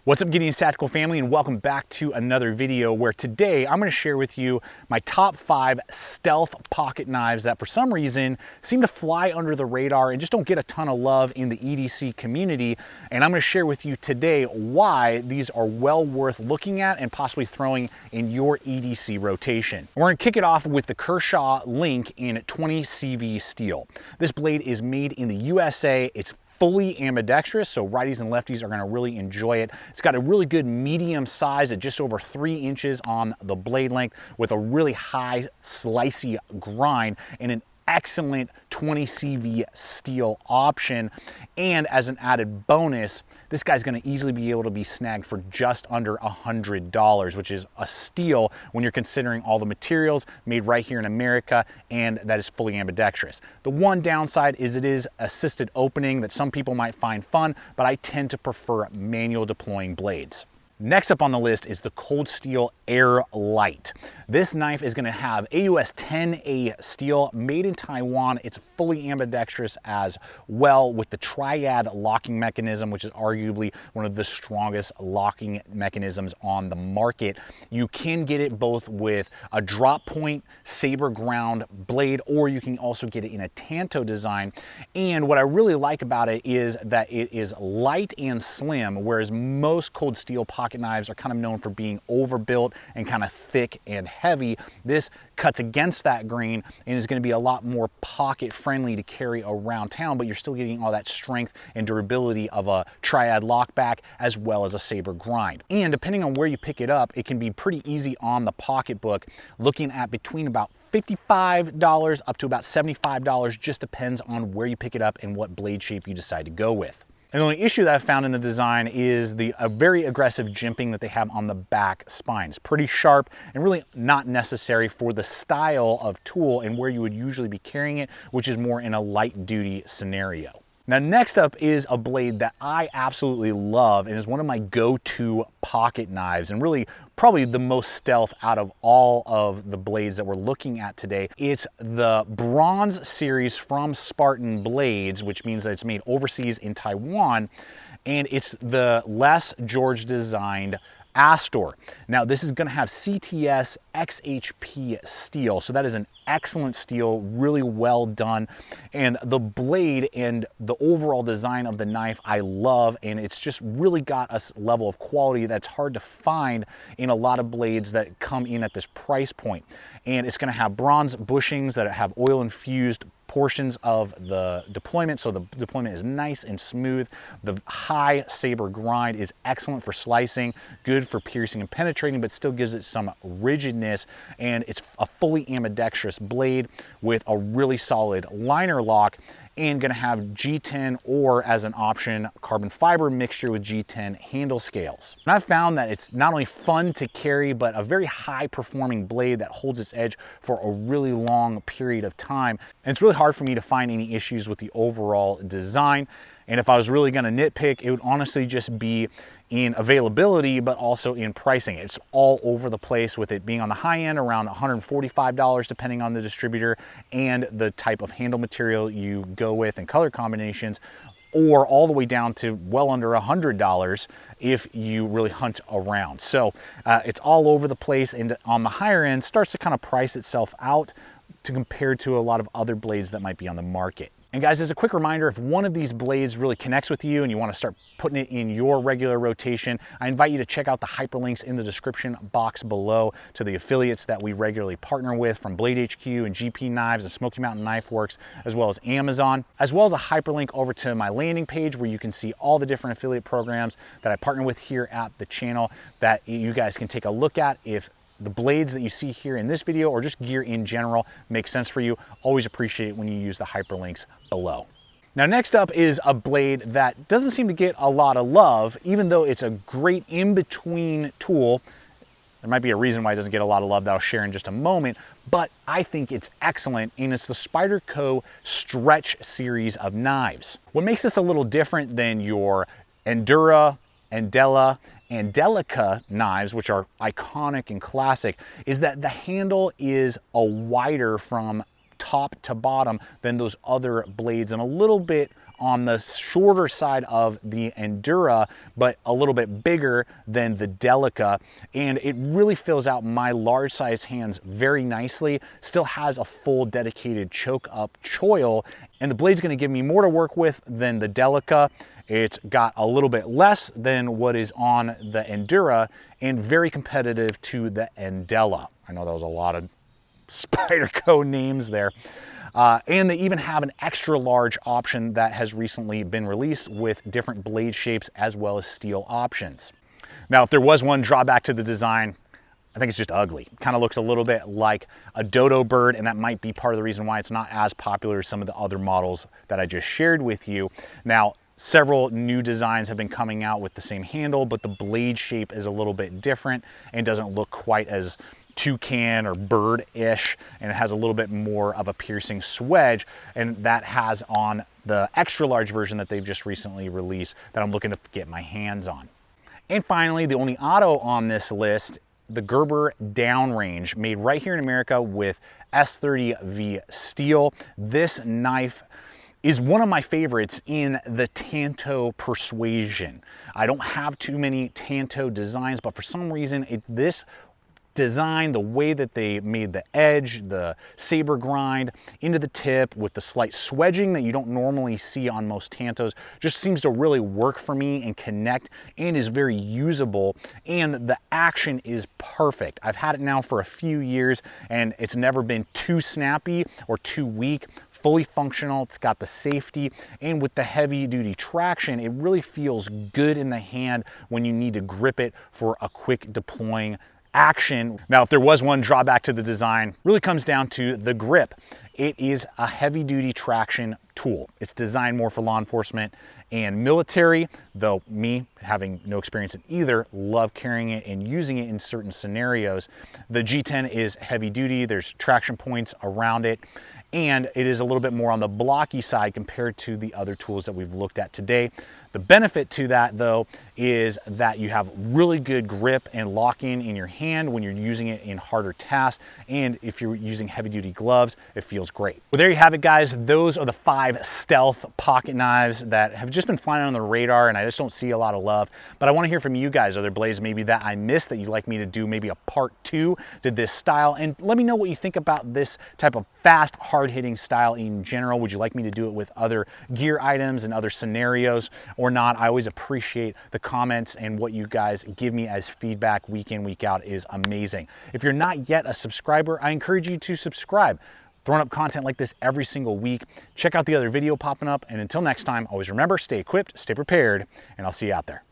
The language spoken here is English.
What's up, Gideon's Tactical family, and welcome back to another video where today I'm going to share with you my top 5 stealth pocket knives that for some reason seem to fly under the radar and just don't get a ton of love in the EDC community. And I'm going to share with you today why these are well worth looking at and possibly throwing in your EDC rotation. We're going to kick it off with the KERSHAW Link in 20 CV steel. This blade is made in the USA. It's fully ambidextrous, so righties and lefties are going to really enjoy it. It's got a really good medium size at just over 3 inches on the blade length with a really high slicey grind and an excellent 20 CV steel option. And as an added bonus, this guy's going to easily be able to be snagged for just under $100, which is a steal when you're considering all the materials made right here in America and that is fully ambidextrous. The one downside is it is assisted opening that some people might find fun, but I tend to prefer manual deploying blades. Next up on the list is the Cold Steel Air Light. This knife is going to have AUS 10A steel made in Taiwan. It's fully ambidextrous as well with the triad locking mechanism, which is arguably one of the strongest locking mechanisms on the market. You can get it both with a drop point saber ground blade, or you can also get it in a Tanto design. And what I really like about it is that it is light and slim, whereas most cold steel pocket knives are kind of known for being overbuilt and kind of thick and heavy. This cuts against that grain and is going to be a lot more pocket friendly to carry around town, but you're still getting all that strength and durability of a triad lockback as well as a saber grind. And depending on where you pick it up, it can be pretty easy on the pocketbook, looking at between about $55 up to about $75, just depends on where you pick it up and what blade shape you decide to go with. And the only issue that I found in the design is the very aggressive jimping that they have on the back spine. It's pretty sharp and really not necessary for the style of tool and where you would usually be carrying it, which is more in a light duty scenario. Now, next up is a blade that I absolutely love and is one of my go-to pocket knives and really probably the most stealth out of all of the blades that we're looking at today. It's the Bronze series from Spartan Blades, which means that it's made overseas in Taiwan, and it's the Les George designed ASTOR. Now, this is going to have CTS XHP steel, so that is an excellent steel, really well done. And the blade and the overall design of the knife I love, and it's just really got a level of quality that's hard to find in a lot of blades that come in at this price point. And it's going to have bronze bushings that have oil infused portions of the deployment, so the deployment is nice and smooth. The high saber grind is excellent for slicing, good for piercing and penetrating, but still gives it some rigidness. And it's a fully ambidextrous blade with a really solid liner lock, and going to have G10 or, as an option, carbon fiber mixture with G10 handle scales. And I've found that it's not only fun to carry, but a very high performing blade that holds its edge for a really long period of time. And it's really hard for me to find any issues with the overall design. And if I was really going to nitpick, it would honestly just be in availability, but also in pricing. It's all over the place, with it being on the high end around $145 depending on the distributor and the type of handle material you go with and color combinations, or all the way down to well under $100 if you really hunt around. So it's all over the place, and on the higher end starts to kind of price itself out to compare to a lot of other blades that might be on the market. And guys, as a quick reminder, if one of these blades really connects with you and you want to start putting it in your regular rotation, I invite you to check out the hyperlinks in the description box below to the affiliates that we regularly partner with, from Blade HQ and GP Knives and Smoky Mountain Knife Works, as well as Amazon, as well as a hyperlink over to my landing page where you can see all the different affiliate programs that I partner with here at the channel that you guys can take a look at if the blades that you see here in this video, or just gear in general, make sense for you. Always appreciate it when you use the hyperlinks below. Now, next up is a blade that doesn't seem to get a lot of love, even though it's a great in-between tool. There might be a reason why it doesn't get a lot of love that I'll share in just a moment, but I think it's excellent, and it's the Spyderco Stretch series of knives. What makes this a little different than your Endura, Andela, and Delica knives, which are iconic and classic, is that the handle is a wider from top to bottom than those other blades, and a little bit on the shorter side of the Endura, but a little bit bigger than the Delica, and it really fills out my large size hands very nicely. Still has a full dedicated choke up choil, and the blade's gonna give me more to work with than the Delica. It's got a little bit less than what is on the Endura, and very competitive to the Endella. I know that was a lot of Spyderco names there. And they even have an extra large option that has recently been released with different blade shapes as well as steel options. Now, if there was one drawback to the design, I think it's just ugly. Kind of looks a little bit like a dodo bird, and that might be part of the reason why it's not as popular as some of the other models that I just shared with you. Now, several new designs have been coming out with the same handle, but the blade shape is a little bit different and doesn't look quite as toucan or bird-ish, and it has a little bit more of a piercing swedge, and that has on the extra large version that they've just recently released that I'm looking to get my hands on. And finally, the only auto on this list, the Gerber Downrange, made right here in America with S30V steel. This knife is one of my favorites in the Tanto persuasion. I don't have too many Tanto designs, but for some reason, this design, the way that they made the edge, the saber grind into the tip with the slight swedging that you don't normally see on most Tantos, just seems to really work for me and connect, and is very usable, and the action is perfect. I've had it now for a few years and it's never been too snappy or too weak. Fully functional, it's got the safety, and with the heavy duty traction, it really feels good in the hand when you need to grip it for a quick deploying action. Now, if there was one drawback to the design, really comes down to the grip. It is a heavy duty traction tool. It's designed more for law enforcement and military, though me, having no experience in either, love carrying it and using it in certain scenarios. The G10 is heavy duty, there's traction points around it, and it is a little bit more on the blocky side compared to the other tools that we've looked at today. The benefit to that, though, is that you have really good grip and lock-in in your hand when you're using it in harder tasks, and if you're using heavy-duty gloves, it feels great. Well, there you have it, guys. Those are the 5 stealth pocket knives that have just been flying on the radar, and I just don't see a lot of love. But I want to hear from you guys. Are there blades maybe that I missed that you'd like me to do maybe a part 2 to this style? And let me know what you think about this type of fast, hard-hitting style in general. Would you like me to do it with other gear items and other scenarios or not? I always appreciate the comments, and what you guys give me as feedback week in, week out is amazing. If you're not yet a subscriber, I encourage you to subscribe. Throwing up content like this every single week. Check out the other video popping up, and until next time, always remember, stay equipped, stay prepared, and I'll see you out there.